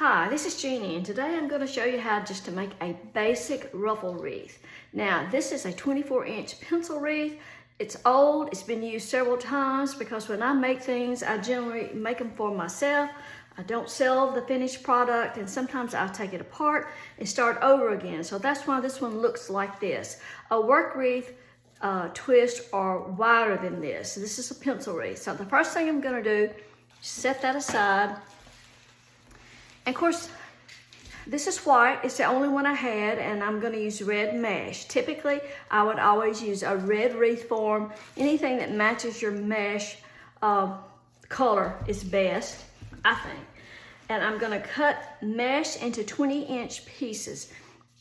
Hi, this is Jeannie, and today I'm going to show you how just to make a basic ruffle wreath. Now, this is a 24-inch pencil wreath. It's old, it's been used several times because when I make things, I generally make them for myself. I don't sell the finished product, and sometimes I'll take it apart and start over again. So that's why this one looks like this. A work wreath twists are wider than this. So this is a pencil wreath. So the first thing I'm going to do is set that aside. And of course, this is white. It's the only one I had, and I'm going to use red mesh. Typically, I would always use a red wreath form. Anything that matches your mesh color is best, I think. And I'm going to cut mesh into 20-inch pieces.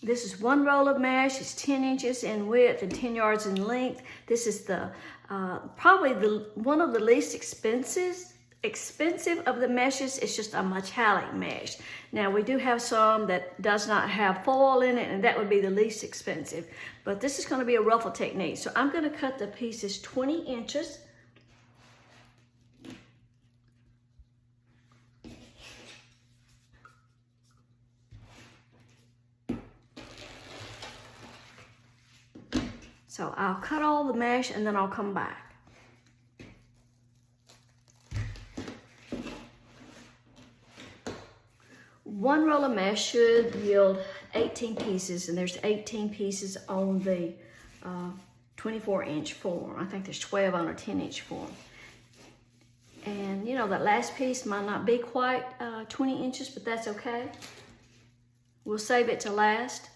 This is one roll of mesh. It's 10 inches in width and 10 yards in length. This is the probably one of the least expensive of the meshes. It's just a metallic mesh. Now we do have some that does not have foil in it, and that would be the least expensive, but this is going to be a ruffle technique. So I'm going to cut the pieces 20 inches. So I'll cut all the mesh and then I'll come back. One roll of mesh should yield 18 pieces, and there's 18 pieces on the 24-inch form. I think there's 12 on a 10-inch form. And you know, that last piece might not be quite 20 inches, but that's okay. We'll save it to last.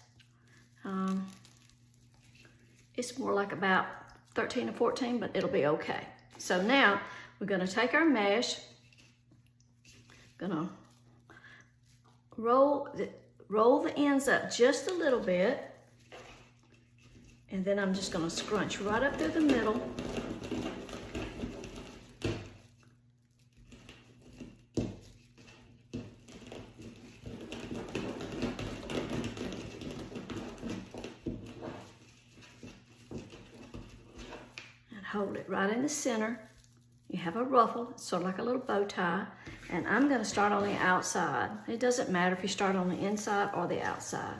It's more like about 13 or 14, but it'll be okay. So now we're gonna take our mesh, gonna roll the ends up just a little bit, and then I'm just going to scrunch right up through the middle. And hold it right in the center. You have a ruffle, it's sort of like a little bow tie. And I'm going to start on the outside. It doesn't matter if you start on the inside or the outside.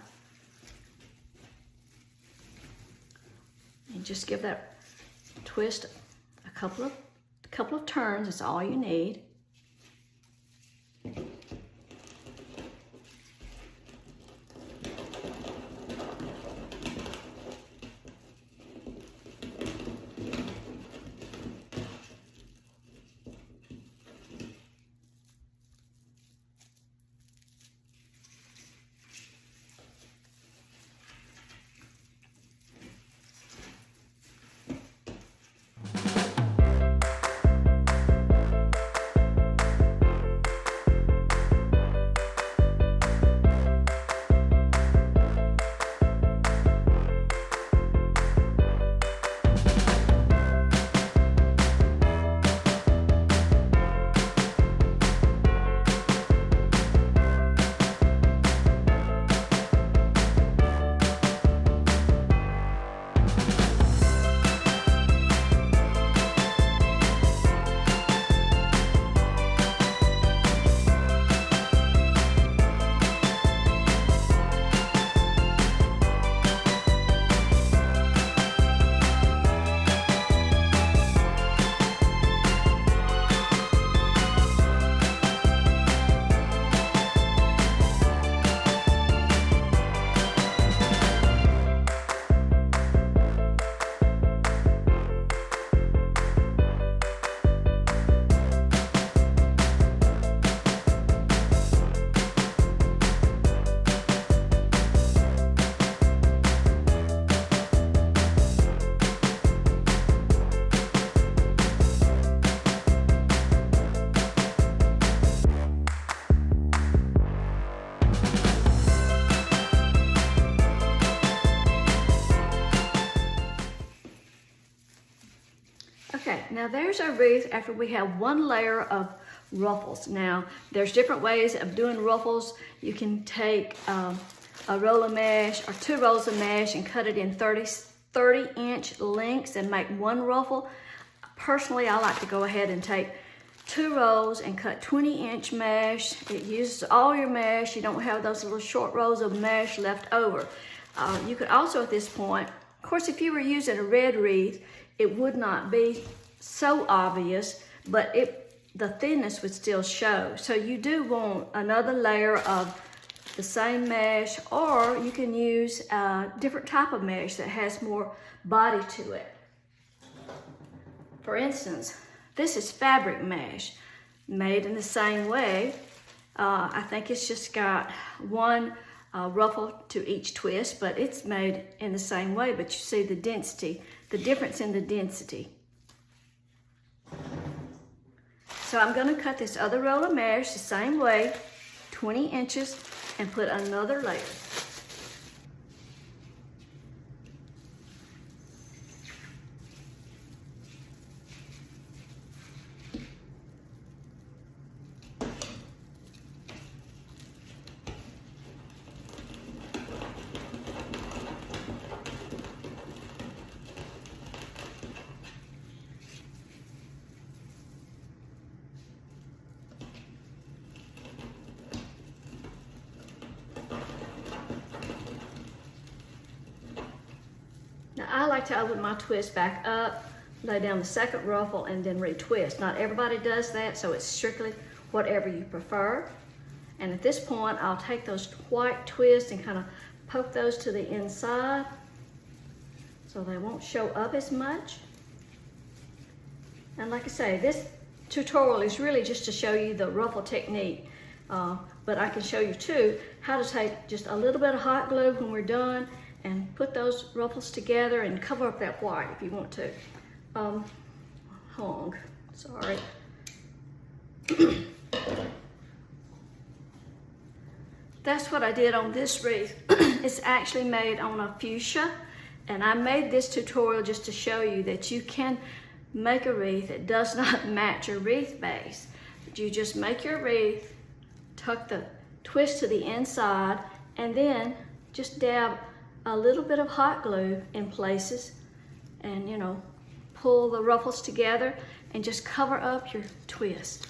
And just give that twist a couple of turns. That's all you need. Okay, now there's our wreath after we have one layer of ruffles. Now, there's different ways of doing ruffles. You can take a roll of mesh or 2 rolls of mesh and cut it in 30-inch lengths and make one ruffle. Personally, I like to go ahead and take 2 rolls and cut 20-inch mesh. It uses all your mesh. You don't have those little short rolls of mesh left over. You could also at this point, of course, if you were using a red wreath, it would not be so obvious, but the thinness would still show. So you do want another layer of the same mesh, or you can use a different type of mesh that has more body to it. For instance, this is fabric mesh, made in the same way. I think it's just got one ruffle to each twist, but it's made in the same way, but you see the density, the difference in the density. So I'm going to cut this other roll of mesh the same way, 20 inches, and put another layer. Now I like to open my twist back up, lay down the second ruffle, and then retwist. Not everybody does that, so it's strictly whatever you prefer. And at this point, I'll take those white twists and kind of poke those to the inside so they won't show up as much. And like I say, this tutorial is really just to show you the ruffle technique, but I can show you too how to take just a little bit of hot glue when we're done and put those ruffles together and cover up that white if you want to. Sorry. That's what I did on this wreath. It's actually made on a fuchsia, and I made this tutorial just to show you that you can make a wreath that does not match your wreath base. But you just make your wreath, tuck the twist to the inside, and then just dab a little bit of hot glue in places, and pull the ruffles together and just cover up your twist.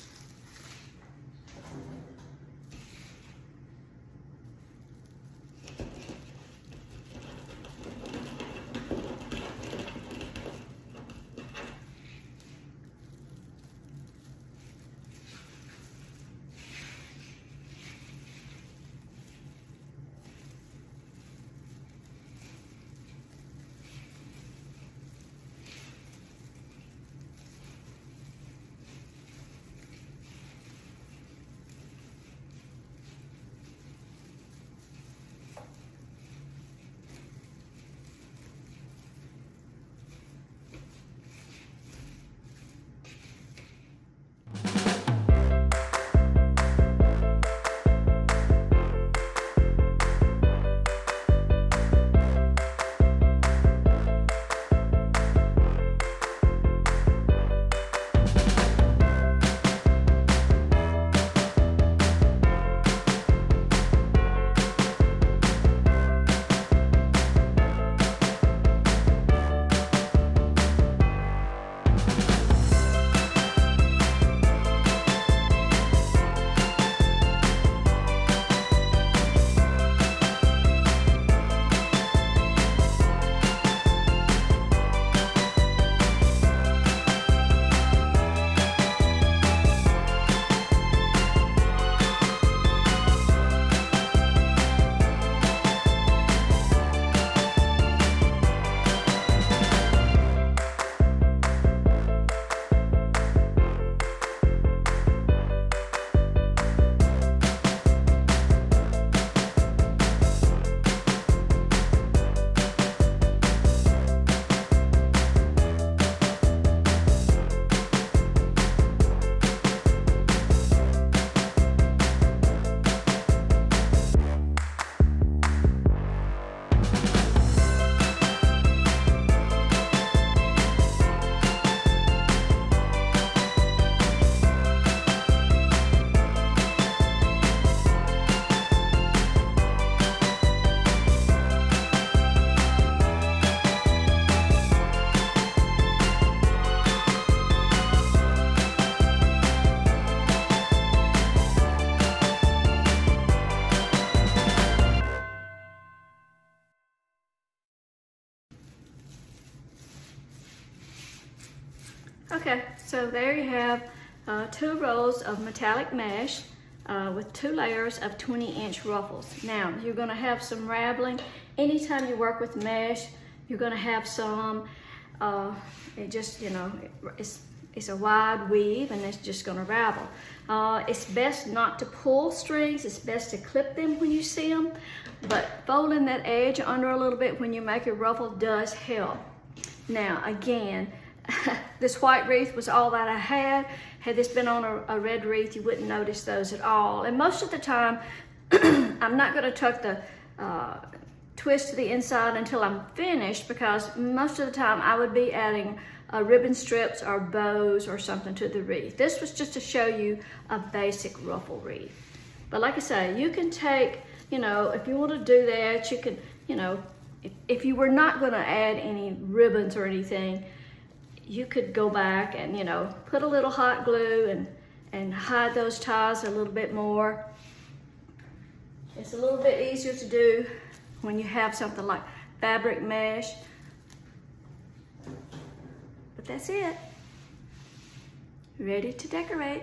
Okay, so there you have 2 rows of metallic mesh with 2 layers of 20-inch ruffles. Now, you're gonna have some raveling. Anytime you work with mesh, you're gonna have some, it just, you know, it's a wide weave and it's just gonna ravel. It's best not to pull strings. It's best to clip them when you see them, but folding that edge under a little bit when you make your ruffle does help. Now, again, this white wreath was all that I had. Had this been on a red wreath, you wouldn't notice those at all. And most of the time, I'm not gonna tuck the twist to the inside until I'm finished, because most of the time I would be adding ribbon strips or bows or something to the wreath. This was just to show you a basic ruffle wreath. But like I say, you can take, you know, if you want to do that, you can, you know, if you were not going to add any ribbons or anything, you could go back and, you know, put a little hot glue and hide those ties a little bit more. It's a little bit easier to do when you have something like fabric mesh. But that's it. Ready to decorate.